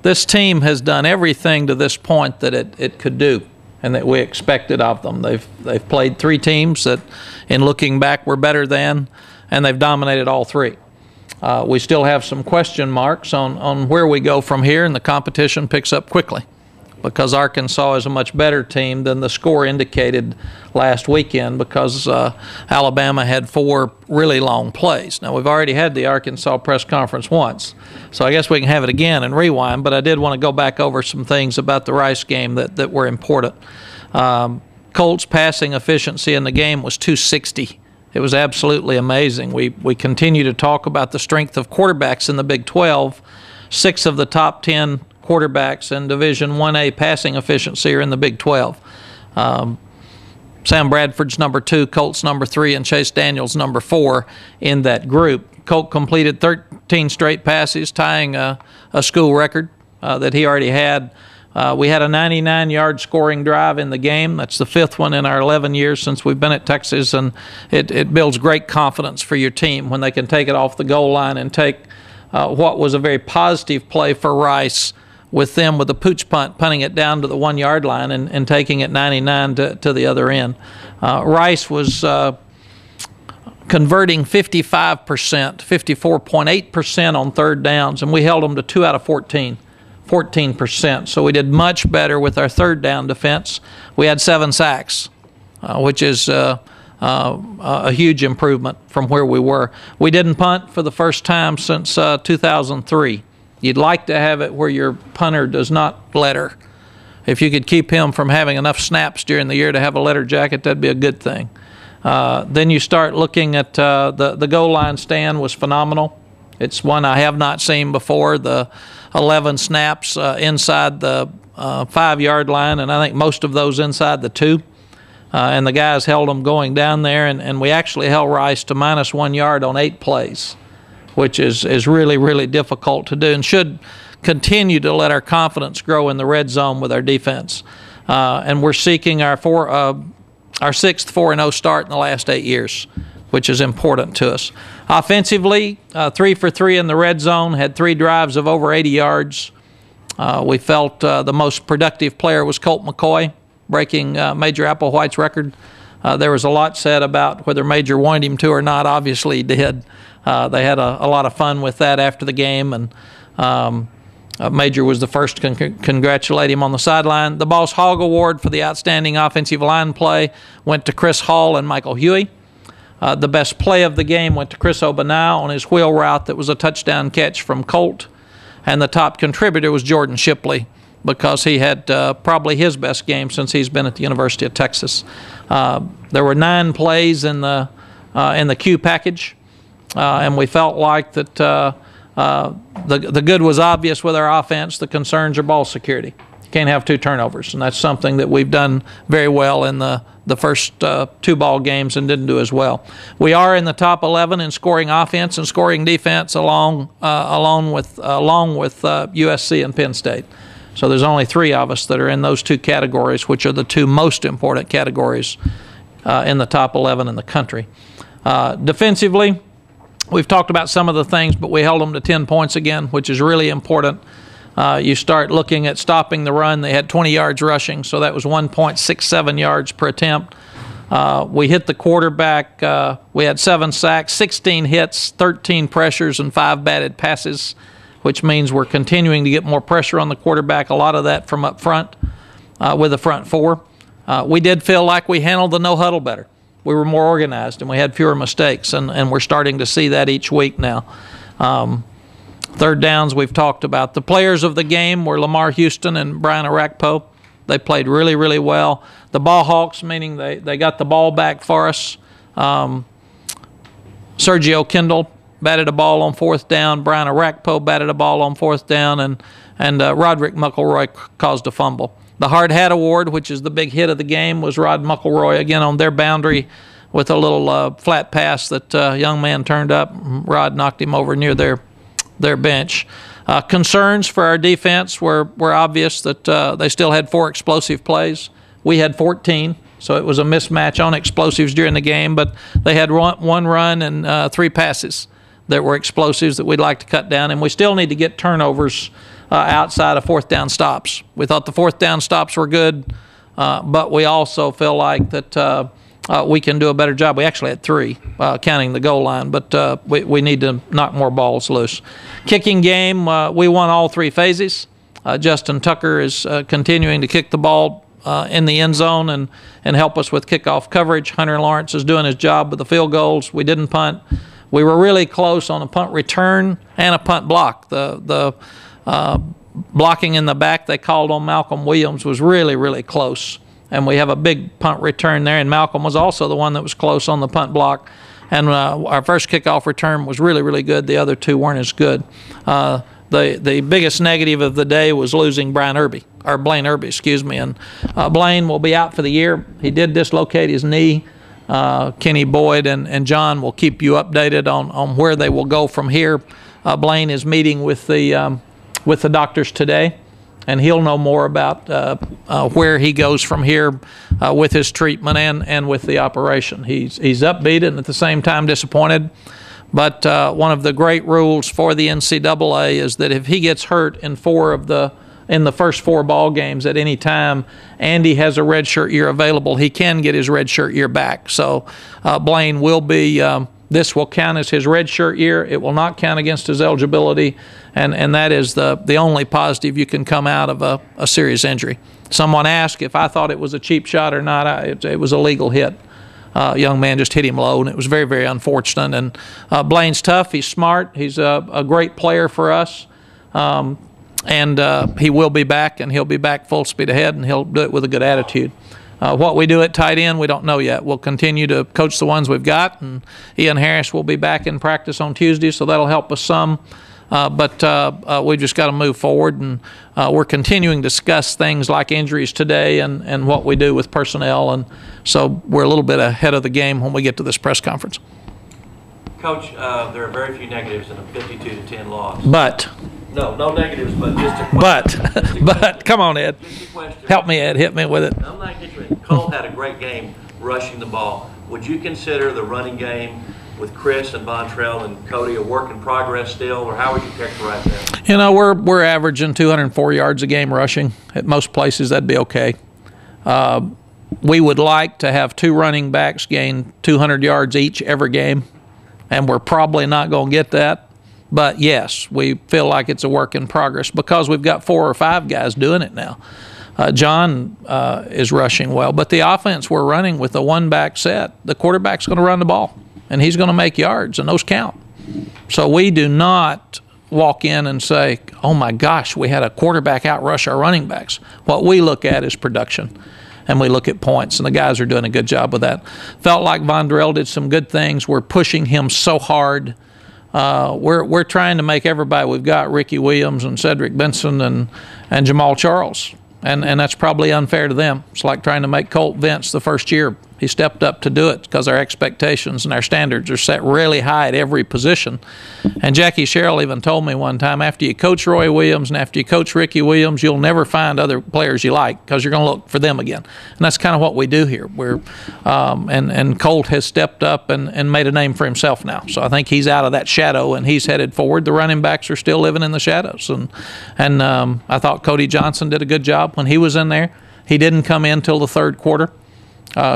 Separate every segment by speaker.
Speaker 1: This team has done everything to this point that it could do and that we expected of them. They've played 3 teams that, in looking back, were better than, and they've dominated all 3. We still have some question marks on where we go from here, and the competition picks up quickly because Arkansas is a much better team than the score indicated last weekend because Alabama had 4 really long plays. Now, we've already had the Arkansas press conference once, so I guess we can have it again and rewind, but I did want to go back over some things about the Rice game that were important. Colts' passing efficiency in the game was 260. It was absolutely amazing. We continue to talk about the strength of quarterbacks in the Big 12. 6 of the top 10 quarterbacks in Division 1A passing efficiency are in the Big 12. Sam Bradford's number 2, Colt's number 3, and Chase Daniels number 4 in that group. Colt completed 13 straight passes, tying a school record that he already had. We had a 99-yard scoring drive in the game. That's the 5th one in our 11 years since we've been at Texas, and it builds great confidence for your team when they can take it off the goal line and take what was a very positive play for Rice with them with a pooch punt, punting it down to the 1-yard line and taking it 99 to the other end. Rice was converting 55%, 54.8% on third downs, and we held them to 2 out of 14. 14%. So we did much better with our third down defense. We had 7 sacks, which is a huge improvement from where we were. We didn't punt for the first time since 2003. You'd like to have it where your punter does not letter. If you could keep him from having enough snaps during the year to have a letter jacket, that'd be a good thing. Then you start looking at the goal line stand was phenomenal. It's one I have not seen before. The 11 snaps inside the 5-yard line, and I think most of those inside the 2. And the guys held them going down there, and we actually held Rice to -1 yard on 8 plays, which is really, really difficult to do and should continue to let our confidence grow in the red zone with our defense. And we're seeking our 6th 4-0 start in the last 8 years, which is important to us. Offensively, 3 for 3 in the red zone, had 3 drives of over 80 yards. We felt the most productive player was Colt McCoy, breaking Major Applewhite's record. There was a lot said about whether Major wanted him to or not. Obviously he did. They had a lot of fun with that after the game, and Major was the first to congratulate him on the sideline. The Boss Hogg Award for the outstanding offensive line play went to Chris Hall and Michael Huey. The best play of the game went to Chris Obanau on his wheel route that was a touchdown catch from Colt. And the top contributor was Jordan Shipley because he had probably his best game since he's been at the University of Texas. There were 9 plays in the Q package, and we felt like that the good was obvious with our offense. The concerns are ball security. You can't have 2 turnovers, and that's something that we've done very well in the first 2 ball games and didn't do as well. We are in the top 11 in scoring offense and scoring defense along with USC and Penn State. So there's only 3 of us that are in those 2 categories, which are the 2 most important categories in the top 11 in the country. Defensively, we've talked about some of the things, but we held them to 10 points again, which is really important. You start looking at stopping the run. They had 20 yards rushing, so that was 1.67 yards per attempt. We hit the quarterback. We had 7 sacks, 16 hits, 13 pressures, and 5 batted passes, which means we're continuing to get more pressure on the quarterback, a lot of that from up front with the front 4. We did feel like we handled the no-huddle better. We were more organized, and we had fewer mistakes, and we're starting to see that each week now. Third downs we've talked about. The players of the game were Lamar Houston and Brian Arakpo. They played really, really well. The ball hawks, meaning they got the ball back for us. Sergio Kendall batted a ball on 4th down. Brian Arakpo batted a ball on 4th down, and Roderick McElroy caused a fumble. The Hard Hat Award, which is the big hit of the game, was Rod McElroy again on their boundary with a little flat pass that a young man turned up. Rod knocked him over near their bench. Concerns for our defense were obvious that they still had 4 explosive plays. We had 14, so it was a mismatch on explosives during the game, but they had 1 run and 3 passes that were explosives that we'd like to cut down, and we still need to get turnovers outside of fourth down stops. We thought the fourth down stops were good, but we also feel like that we can do a better job. We actually had 3, counting the goal line, but we need to knock more balls loose. Kicking game, we won all 3 phases. Justin Tucker is continuing to kick the ball in the end zone and help us with kickoff coverage. Hunter Lawrence is doing his job with the field goals. We didn't punt. We were really close on a punt return and a punt block. The blocking in the back they called on Malcolm Williams was really, really close. And we have a big punt return there, and Malcolm was also the one that was close on the punt block. And our first kickoff return was really, really good. The other 2 weren't as good. The biggest negative of the day was losing Blaine Irby, excuse me. And Blaine will be out for the year. He did dislocate his knee. Kenny Boyd and John will keep you updated on where they will go from here. Blaine is meeting with the doctors today, and he'll know more about where he goes from here with his treatment and with the operation. He's upbeat and at the same time disappointed. But one of the great rules for the NCAA is that if he gets hurt in the first 4 ball games at any time, Andy has a redshirt year available, he can get his redshirt year back. So Blaine will be. This will count as his redshirt year. It will not count against his eligibility, and that is the only positive you can come out of a serious injury. Someone asked if I thought it was a cheap shot or not. It was a legal hit. Young man just hit him low, and it was very, very unfortunate. And Blaine's tough. He's smart. He's a great player for us. And he will be back, and he'll be back full speed ahead, and he'll do it with a good attitude. What we do at tight end, we don't know yet. We'll continue to coach the ones we've got, and Ian Harris will be back in practice on Tuesday, so that'll help us some. But we've just got to move forward, and we're continuing to discuss things like injuries today and what we do with personnel, and so we're a little bit ahead of the game when we get to this press conference.
Speaker 2: Coach, there are very few negatives in a 52-10 loss.
Speaker 1: But
Speaker 2: no negatives, but just a question.
Speaker 1: But come on, Ed.
Speaker 2: Just a question.
Speaker 1: Help me, Ed. Hit me with it.
Speaker 2: I'm not getting it. Cole had a great game rushing the ball. Would you consider the running game with Chris and Vontrell and Cody a work in progress still, or how would you characterize that?
Speaker 1: You know, we're averaging 204 yards a game rushing. At most places, that'd be okay. We would like to have 2 running backs gain 200 yards each every game, and we're probably not going to get that. But, yes, we feel like it's a work in progress because we've got 4 or 5 guys doing it now. John is rushing well, but the offense we're running with a one-back set, the quarterback's going to run the ball, and he's going to make yards, and those count. So we do not walk in and say, oh, my gosh, we had a quarterback outrush our running backs. What we look at is production, and we look at points, and the guys are doing a good job with that. Felt like Vontrell did some good things. We're pushing him so hard. We're trying to make everybody we've got, Ricky Williams and Cedric Benson and Jamal Charles, and that's probably unfair to them. It's like trying to make Colt Vince the first year. He stepped up to do it because our expectations and our standards are set really high at every position. And Jackie Sherrill even told me one time, after you coach Roy Williams and after you coach Ricky Williams, you'll never find other players you like because you're going to look for them again. And that's kind of what we do here. And Colt has stepped up and made a name for himself now. So I think he's out of that shadow and he's headed forward. The running backs are still living in the shadows. And I thought Cody Johnson did a good job when he was in there. He didn't come in till the third quarter.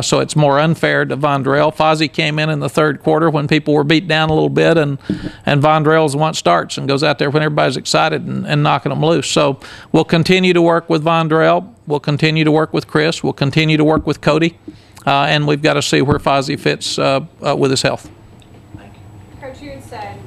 Speaker 1: So it's more unfair to Vontrell. Fozzie came in the third quarter when people were beat down a little bit, and Vontrell's the one that starts and goes out there when everybody's excited and knocking them loose. So we'll continue to work with Vontrell. We'll continue to work with Chris. We'll continue to work with Cody. And we've got to see where Fozzie fits with his health.
Speaker 2: Thank you.
Speaker 3: Coach, you had said